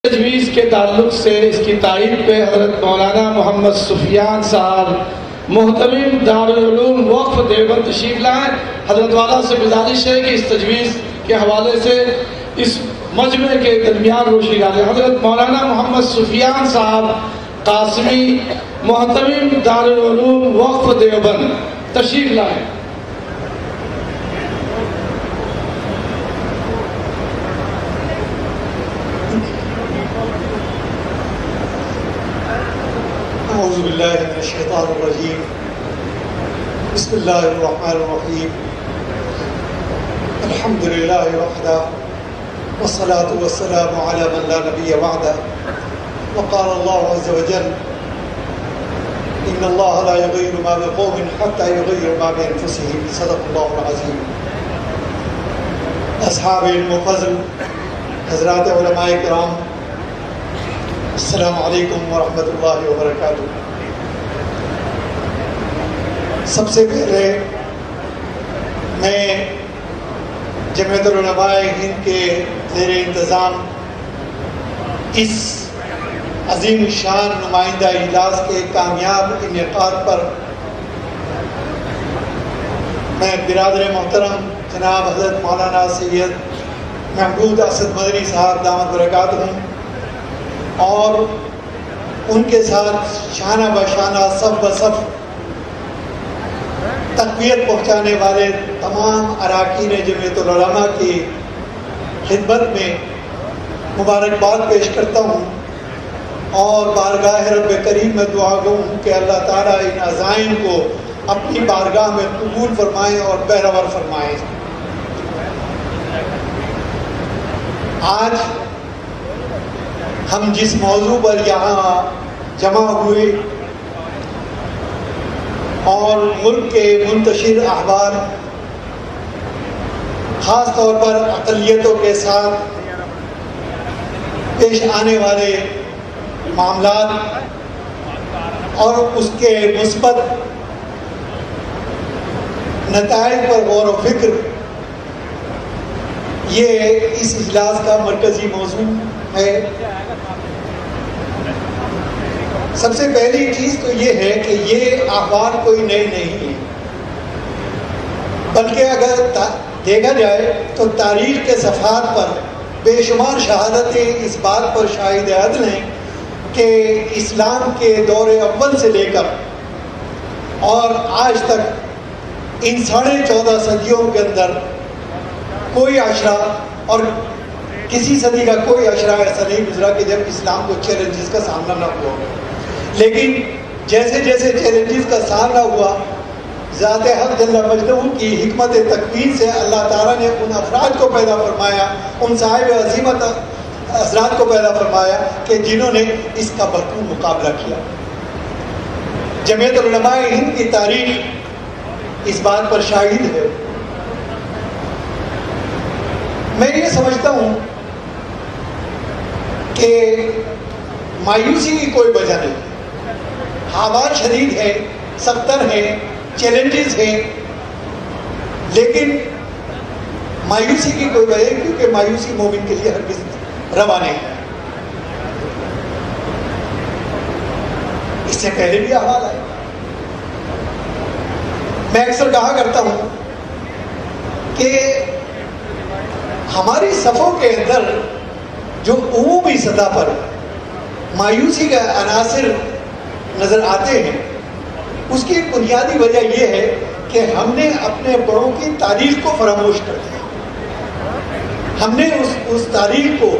تجویز کے تعلق سے اس کی تائید پہ حضرت مولانا محمد سفیان صاحب محتمم دارالعلوم وقف دیوبند تشریف لائیں. حضرت والا سے گزارش ہے کہ اس تجویز کے حوالے سے اس مجمع کے درمیان روشنی ڈالیں. حضرت مولانا محمد سفیان صاحب قاسمی محتمم دارالعلوم وقف دیوبند تشریف لائیں. اعوذ باللہ من الشیطان الرجیم. بسم اللہ الرحمن الرحیم. الحمدللہ وحدہ والصلاة والسلام علی من لا نبی بعدہ. وقال اللہ عز وجل ان اللہ لا یغیر ما بقوم حتی یغیر ما بانفسهم. صدق اللہ العظیم. اصحاب علم و فضل، حضرات علماء کرام، السلام علیکم ورحمۃ اللہ وبرکاتہ. سب سے پہلے میں جمعیت العلماء ہند کے زیر انتظام اس عظیم الشان نمائندہ اجلاس کے کامیاب انعقاد پر میں برادر محترم جناب حضرت مولانا سید محمود اسد مدنی صاحب دامت برکاتہم اور ان کے ساتھ شانہ بشانہ صف بصف تقویت پہنچانے والے تمام اراکین جمعیت العلماء کی خدمت میں مبارکباد پیش کرتا ہوں اور بارگاہ رب کریم میں دعا گو ہوں کہ اللہ تعالیٰ ان عزائم کو اپنی بارگاہ میں قبول فرمائیں اور بہرور فرمائیں. آج ہم جس موضوع پر یہاں جمع ہوئے اور ملک کے منتشر احوال، خاص طور پر اقلیتوں کے ساتھ پیش آنے والے معاملات اور اس کے مثبت نتائج پر غور و فکر، یہ اس اجلاس کا مرکزی موضوع ہے. سب سے پہلی چیز تو یہ ہے کہ یہ احوال کوئی نئے نہیں ہے، بلکہ اگر دیکھا جائے تو تاریخ کے صفحات پر بے شمار شہادتیں اس بات پر شاہد عدل ہیں کہ اسلام کے دور اول سے لے کر اور آج تک ان 14.5 صدیوں کے اندر کوئی عشرہ اور کسی صدی کا کوئی عشرہ ایسا نہیں گزرا کہ جب اسلام کو چیلنجز کا سامنا نہ ہوا. لیکن جیسے جیسے چیلنجز کا سامنا ہوا، ذات حق جل مجدہ کی حکمت تکوین سے اللہ تعالیٰ نے ان افراد کو پیدا فرمایا، ان صاحب عظیمت حضرات کو پیدا فرمایا کہ جنہوں نے اس کا بھرپور مقابلہ کیا. جمعیت العلماء ہند کی تاریخ اس بات پر شاہد ہے. میں یہ سمجھتا ہوں کہ مایوسی کی کوئی وجہ نہیں. حالات شدید ہے، سختر ہے، چیلنجز ہیں، لیکن مایوسی کی کوئی وجہ نہیں، کیونکہ مایوسی مومن کے لیے ہرگز روا نہیں ہے. اس سے پہلے بھی احوال آئے. میں اکثر کہا کرتا ہوں کہ ہماری صفوں کے اندر جو عمومی سطح پر مایوسی کا عناصر نظر آتے ہیں، اس کی ایک بنیادی وجہ یہ ہے کہ ہم نے اپنے بڑوں کی تاریخ کو فراموش کر دیا. ہم نے اس تاریخ کو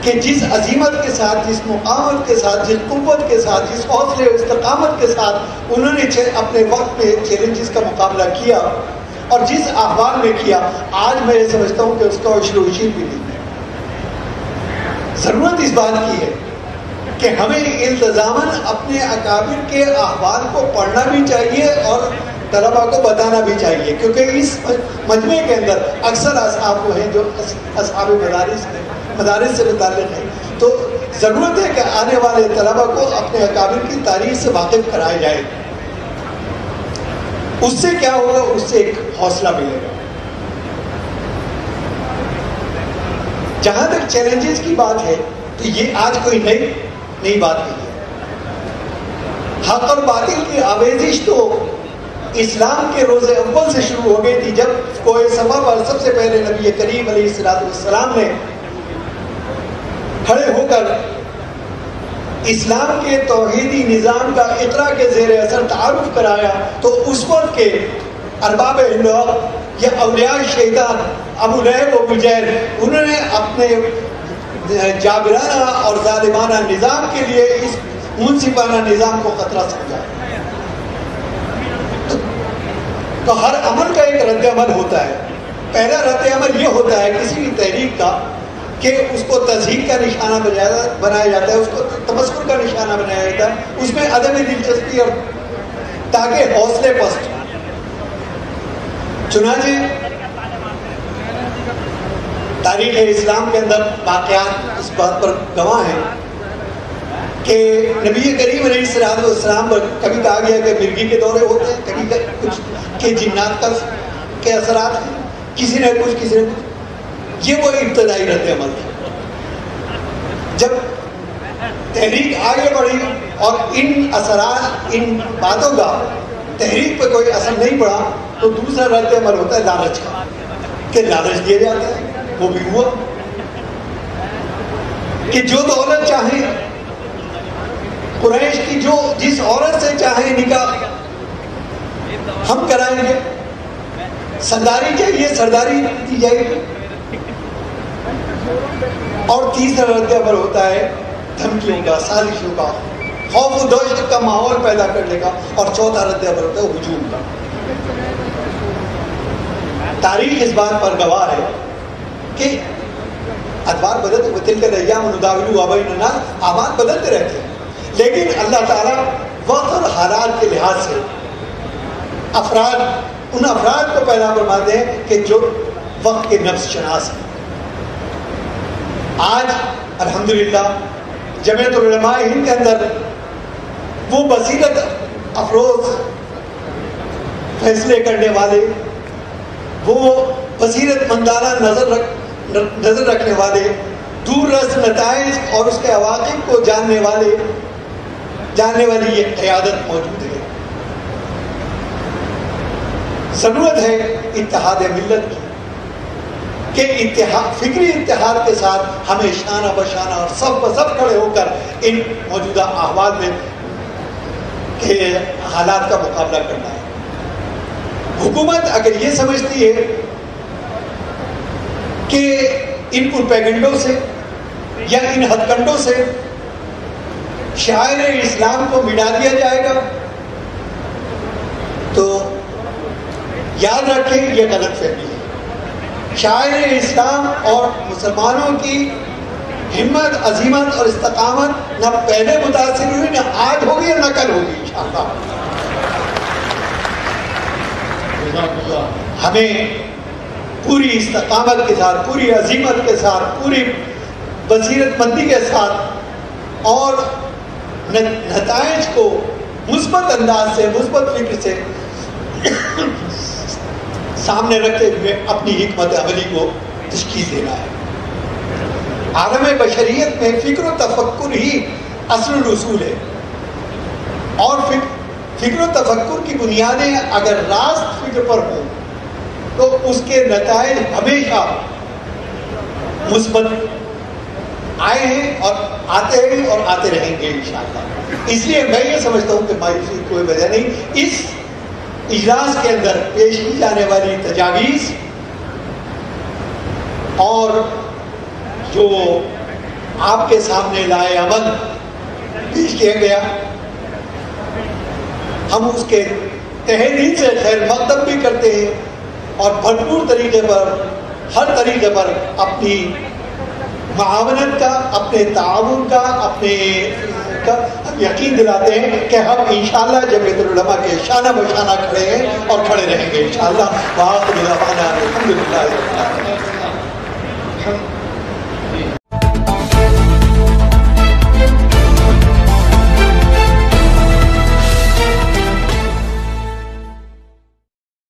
کہ جس عظیمت کے ساتھ، جس مقامت کے ساتھ، جس قوت کے ساتھ، جس حوصلے و استقامت کے ساتھ انہوں نے اپنے وقت میں چیلنجز کا مقابلہ کیا اور جس احوال میں کیا، آج میں یہ سمجھتا ہوں کہ اس کا عشر و نشیر بھی نہیں ہے. ضرورت اس بات کی ہے کہ ہمیں التزاماً اپنے اکابر کے احوال کو پڑھنا بھی چاہیے اور طلباء کو بتانا بھی چاہیے، کیونکہ اس مجمع کے اندر اکثر اصحاب وہ ہیں جو اصحاب مدارس سے متعلق ہیں. تو ضرورت ہے کہ آنے والے طلباء کو اپنے اکابر کی تاریخ سے واقف کرایا جائے. اس سے کیا ہوگا؟ اس سے ایک حوصلہ ملے گا. جہاں تک چیلنجز کی بات ہے تو یہ آج کوئی نئی بات نہیں ہے. حق اور باطل کی آمیزش تو اسلام کے روز اول سے شروع ہو گئی تھی، جب کوہ صفا پر سب سے پہلے نبی کریم علیہ السلام نے کھڑے ہو کر اسلام کے توحیدی نظام کا اقرا کے زیر اثر تعارف کرایا، تو اس وقت کے ارباب ہند یا اولیاء شیطان ابو لہب و ابو جہل انہوں نے اپنے جابرانہ اور ظالمانہ نظام کے لیے اس منصفانہ نظام کو خطرہ سمجھا. تو ہر عمل کا ایک رد عمل ہوتا ہے. پہلا رد عمل یہ ہوتا ہے کسی بھی تحریک کا کہ اس کو تضحیک کا نشانہ بنایا جاتا ہے، اس کو تمسکر کا نشانہ بنایا جاتا ہے، اس میں عدم دلچسپی اور تاکہ حوصلے پست. چنانچہ تاریخ اسلام کے اندر واقعات اس بات پر گواہ ہیں کہ نبی کریم علیہ السلام پر کبھی کہا گیا کہ مرغی کے دورے ہوتے ہیں، کبھی کچھ کہ جنات کے اثرات ہیں، کسی نے کچھ. یہ وہ ابتدائی رد عمل تھا. جب تحریک آگے بڑھی اور ان اثرات، ان باتوں کا تحریک پہ کوئی اثر نہیں پڑا، تو دوسرا رد عمل ہوتا ہے لالچ کا، کہ لالچ دیا جاتا ہے. وہ بھی ہوا کہ جو دولت چاہے قریش کی، جو جس عورت سے چاہے نکاح ہم کرائیں گے، سرداری چاہیے سرداری دی جائے گی. اور تیسرا رد عمل ہوتا ہے دھمکیوں کا، سازشوں کا، خوف و دہشت کا ماحول پیدا کرنے کا. اور چوتھا رد عمل ہوتا ہے ہجوم کا. تاریخ اس بات پر گواہ ہے کہ ادوار بدلتے ہوئے تلک الایام نداولها بین الناس، آباد بدلتے رہتے ہیں، لیکن اللہ تعالیٰ وقت اور حالات کے لحاظ سے ان افراد کو پیدا فرماتے ہیں کہ جو وقت کے نفس شناس ہیں. آج الحمدللہ جمعیت العلماء ہند کے اندر وہ بصیرت افروز فیصلے کرنے والے، وہ بصیرت مندانہ نظر رکھنے والے، دور رس نتائج اور اس کے عواقب کو جاننے والی یہ قیادت موجود ہے. ضرورت ہے اتحاد ملت کی کہ فکری اتحاد کے ساتھ ہمیں شانہ بشانہ اور سب بسب کھڑے ہو کر ان موجودہ احوال میں کے حالات کا مقابلہ کرنا ہے. حکومت اگر یہ سمجھتی ہے کہ ان پروپیگنڈوں سے یا ان ہتھ کنڈوں سے شاعر اسلام کو مٹا دیا جائے گا، تو یاد رکھیں یہ غلط فہمی ہے. شاعر اسلام اور مسلمانوں کی ہمت، عزیمت اور استقامت نہ پہلے متاثر ہوئی، نہ آج ہوگی اور نہ کل ہوگی انشاءاللہ. ہمیں پوری استقامت کے ساتھ، پوری عزیمت کے ساتھ، پوری بصیرت مندی کے ساتھ اور نتائج کو مثبت انداز سے، مثبت فکر سے سامنے رکھتے ہوئے اپنی حکمت عملی کو تشکیل دینا ہے. عالم بشریت میں فکر و تفکر ہی اصل الاصول ہے، اور فکر و تفکر کی بنیادیں اگر راست فکر پر ہوں تو اس کے نتائج ہمیشہ مثبت آئے ہیں اور آتے رہیں گے انشاءاللہ. اس لیے میں یہ سمجھتا ہوں کہ مایوسی کی کوئی وجہ نہیں. اس اجلاس کے اندر پیش کی جانے والی تجاویز اور جو آپ کے سامنے لائے عمل پیش کیا گیا، ہم اس کے تہہ دل سے خیر مقدم بھی کرتے ہیں اور بھرپور طریقے پر، ہر طریقے پر اپنی معاونت کا، اپنے تعاون کا، اپنے کا یقین دلاتے ہیں کہ ہم انشاءاللہ جمعیت العلماء کے شانہ بشانہ کھڑے ہیں اور کھڑے رہیں گے انشاءاللہ. وآخر دعوانا الحمدللہ.